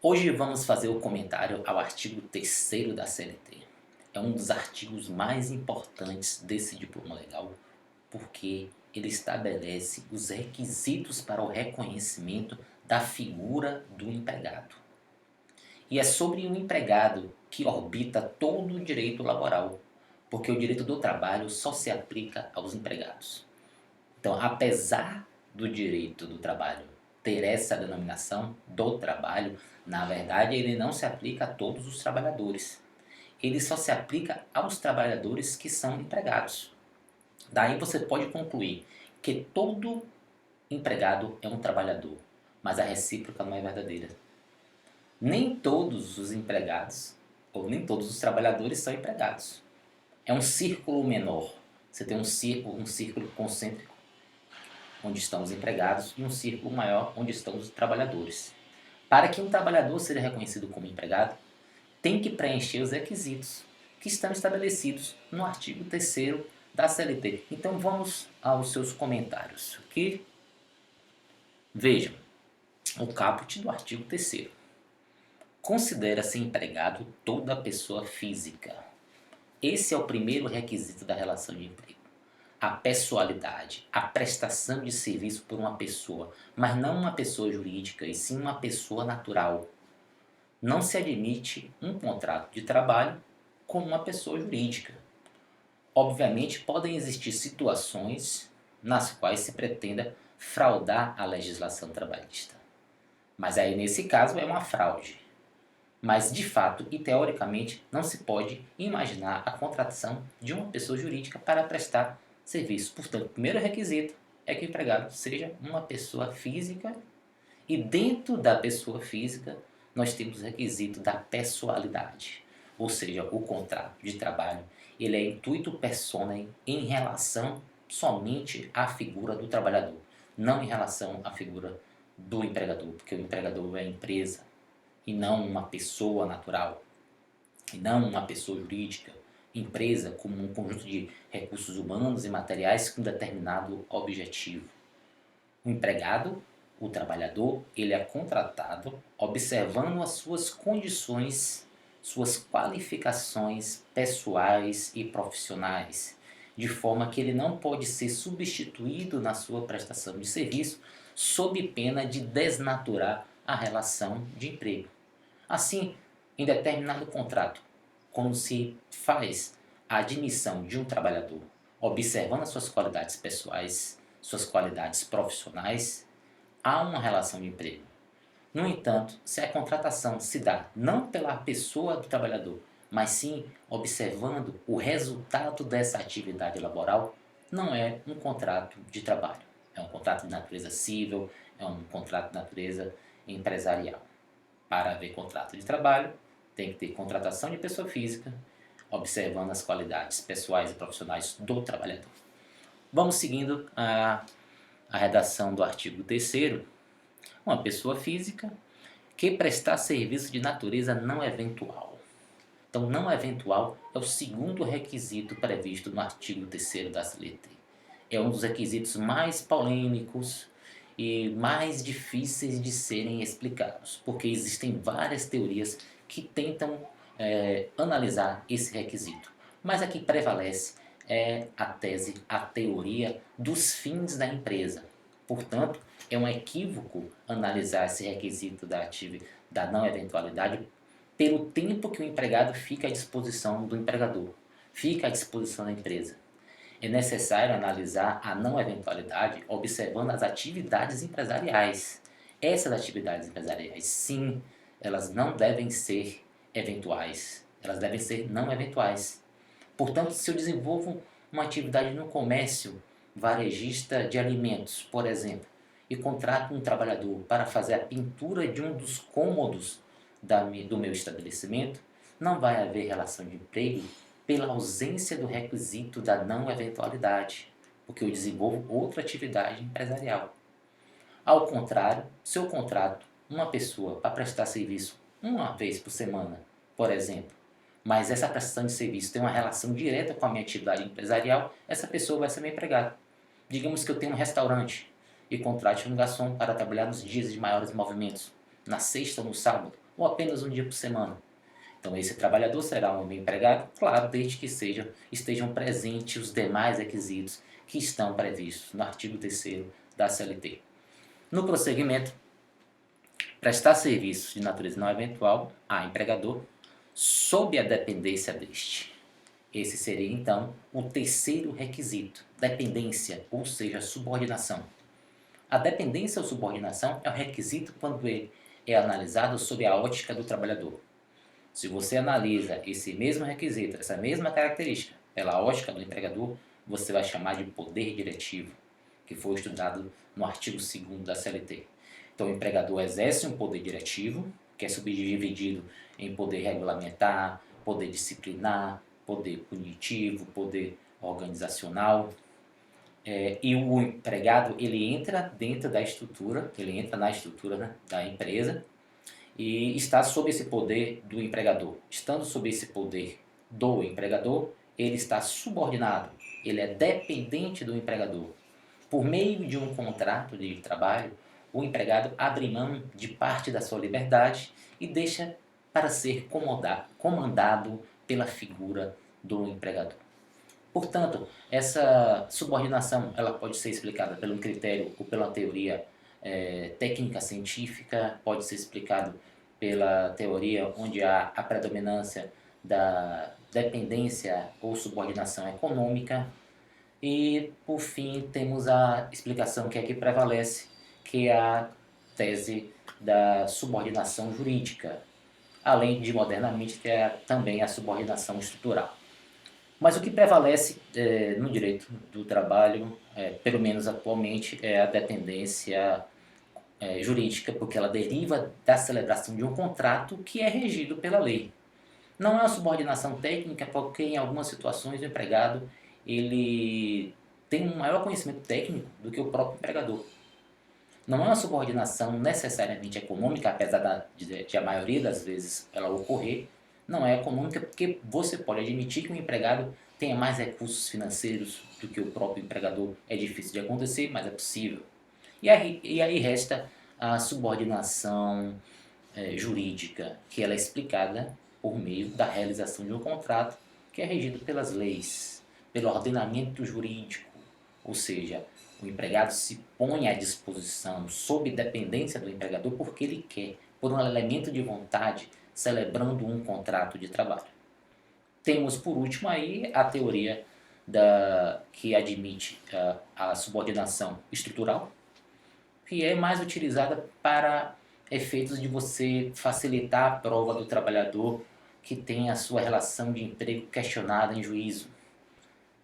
Hoje vamos fazer o comentário ao artigo 3º da CLT. É um dos artigos mais importantes desse diploma legal, porque ele estabelece os requisitos para o reconhecimento da figura do empregado. E é sobre o empregado que orbita todo o direito laboral, porque o direito do trabalho só se aplica aos empregados. Então, apesar do direito do trabalho ter essa denominação do trabalho, na verdade ele não se aplica a todos os trabalhadores. Ele só se aplica aos trabalhadores que são empregados. Daí você pode concluir que todo empregado é um trabalhador, mas a recíproca não é verdadeira. Nem todos os empregados, ou nem todos os trabalhadores são empregados. É um círculo menor. Você tem um círculo concêntrico onde estão os empregados, e um círculo maior, onde estão os trabalhadores. Para que um trabalhador seja reconhecido como empregado, tem que preencher os requisitos que estão estabelecidos no artigo 3º da CLT. Então vamos aos seus comentários. Que vejam o caput do artigo 3º. Considera-se empregado toda pessoa física. Esse é o primeiro requisito da relação de emprego. A pessoalidade, a prestação de serviço por uma pessoa, mas não uma pessoa jurídica, e sim uma pessoa natural. Não se admite um contrato de trabalho com uma pessoa jurídica. Obviamente, podem existir situações nas quais se pretenda fraudar a legislação trabalhista. Mas aí, nesse caso, é uma fraude. Mas, de fato e teoricamente, não se pode imaginar a contratação de uma pessoa jurídica para prestar serviço. Portanto, o primeiro requisito é que o empregado seja uma pessoa física, e dentro da pessoa física nós temos o requisito da pessoalidade, ou seja, o contrato de trabalho ele é intuito personae em relação somente à figura do trabalhador, não em relação à figura do empregador, porque o empregador é a empresa e não uma pessoa natural, e não uma pessoa jurídica. Empresa como um conjunto de recursos humanos e materiais com determinado objetivo. O empregado, o trabalhador, ele é contratado observando as suas condições, suas qualificações pessoais e profissionais, de forma que ele não pode ser substituído na sua prestação de serviço sob pena de desnaturar a relação de emprego. Assim, em determinado contrato, quando se faz a admissão de um trabalhador, observando as suas qualidades pessoais, suas qualidades profissionais, há uma relação de emprego. No entanto, se a contratação se dá não pela pessoa do trabalhador, mas sim observando o resultado dessa atividade laboral, não é um contrato de trabalho. É um contrato de natureza civil, é um contrato de natureza empresarial. Para haver contrato de trabalho, tem que ter contratação de pessoa física, observando as qualidades pessoais e profissionais do trabalhador. Vamos seguindo a redação do artigo 3º. Uma pessoa física que prestar serviço de natureza não eventual. Então, não eventual é o segundo requisito previsto no artigo 3º da CLT. É um dos requisitos mais polêmicos e mais difíceis de serem explicados, porque existem várias teorias que tentam analisar esse requisito. Mas a que prevalece é a teoria dos fins da empresa. Portanto, é um equívoco analisar esse requisito da não eventualidade pelo tempo que o empregado fica à disposição do empregador, fica à disposição da empresa. É necessário analisar a não eventualidade observando as atividades empresariais. Essas atividades empresariais, sim, elas não devem ser eventuais, elas devem ser não eventuais. Portanto, se eu desenvolvo uma atividade no comércio varejista de alimentos, por exemplo, e contrato um trabalhador para fazer a pintura de um dos cômodos do meu estabelecimento, não vai haver relação de emprego pela ausência do requisito da não eventualidade, porque eu desenvolvo outra atividade empresarial. Ao contrário, se eu contrato uma pessoa para prestar serviço uma vez por semana, por exemplo, mas essa prestação de serviço tem uma relação direta com a minha atividade empresarial, essa pessoa vai ser meu empregado. Digamos que eu tenho um restaurante e contrate um garçom para trabalhar nos dias de maiores movimentos, na sexta ou no sábado, ou apenas um dia por semana. Então esse trabalhador será um empregado, claro, desde que estejam presentes os demais requisitos que estão previstos no artigo 3º da CLT. No prosseguimento, prestar serviços de natureza não eventual a empregador sob a dependência deste. Esse seria, então, o terceiro requisito, dependência, ou seja, subordinação. A dependência ou subordinação é um requisito quando ele é analisado sob a ótica do trabalhador. Se você analisa esse mesmo requisito, essa mesma característica, pela ótica do empregador, você vai chamar de poder diretivo, que foi estudado no artigo 2º da CLT. Então, o empregador exerce um poder diretivo, que é subdividido em poder regulamentar, poder disciplinar, poder punitivo, poder organizacional. E o empregado, ele entra dentro da estrutura, ele entra na estrutura, né, da empresa, e está sob esse poder do empregador. Estando sob esse poder do empregador, ele está subordinado, ele é dependente do empregador. Por meio de um contrato de trabalho, o empregado abre mão de parte da sua liberdade e deixa para ser comandado pela figura do empregador. Portanto, essa subordinação ela pode ser explicada pelo critério ou pela teoria técnica científica, pode ser explicado pela teoria onde há a predominância da dependência ou subordinação econômica. E, por fim, temos a explicação que aqui prevalece, que é a tese da subordinação jurídica, além de, modernamente, que é também a subordinação estrutural. Mas o que prevalece no direito do trabalho, pelo menos atualmente, é a dependência jurídica, porque ela deriva da celebração de um contrato que é regido pela lei. Não é uma subordinação técnica, porque em algumas situações o empregado ele tem um maior conhecimento técnico do que o próprio empregador. Não é uma subordinação necessariamente econômica, apesar de a maioria das vezes ela ocorrer. Não é econômica porque você pode admitir que o empregado tenha mais recursos financeiros do que o próprio empregador. É difícil de acontecer, mas é possível. E aí resta a subordinação jurídica, que ela é explicada por meio da realização de um contrato que é regido pelas leis, pelo ordenamento jurídico, ou seja, o empregado se põe à disposição, sob dependência do empregador, porque ele quer, por um elemento de vontade, celebrando um contrato de trabalho. Temos, por último, aí a teoria que admite a subordinação estrutural, que é mais utilizada para efeitos de você facilitar a prova do trabalhador que tem a sua relação de emprego questionada em juízo.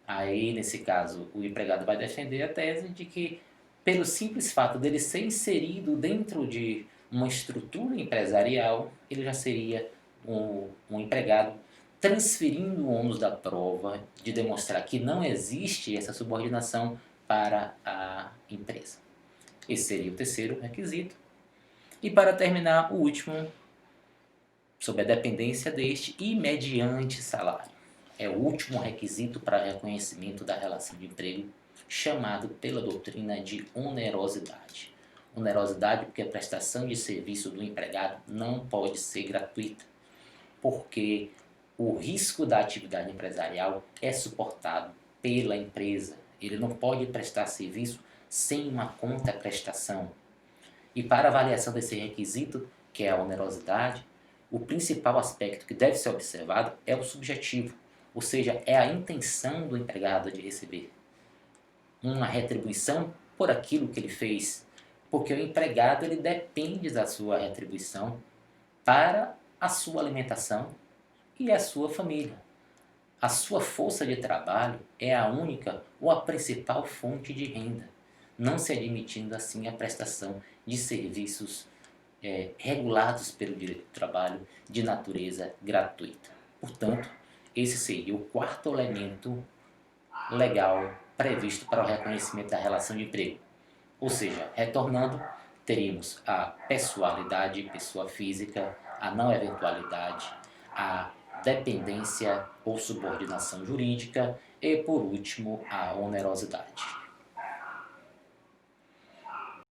Aí, nesse caso, o empregado vai defender a tese de que, pelo simples fato dele ser inserido dentro de uma estrutura empresarial, ele já seria um empregado, transferindo o ônus da prova de demonstrar que não existe essa subordinação para a empresa. Esse seria o terceiro requisito. E para terminar, o último, sob a dependência deste e mediante salário. É o último requisito para reconhecimento da relação de emprego, chamado pela doutrina de onerosidade. Onerosidade porque a prestação de serviço do empregado não pode ser gratuita, porque o risco da atividade empresarial é suportado pela empresa. Ele não pode prestar serviço sem uma contraprestação. E para a avaliação desse requisito, que é a onerosidade, o principal aspecto que deve ser observado é o subjetivo, ou seja, é a intenção do empregado de receber uma retribuição por aquilo que ele fez, porque o empregado ele depende da sua retribuição para a sua alimentação e a sua família. A sua força de trabalho é a única ou a principal fonte de renda, não se admitindo assim a prestação de serviços regulados pelo direito do trabalho de natureza gratuita. Portanto, esse seria o quarto elemento legal previsto para o reconhecimento da relação de emprego. Ou seja, retornando, teríamos a pessoalidade, pessoa física, a não eventualidade, a dependência ou subordinação jurídica e, por último, a onerosidade.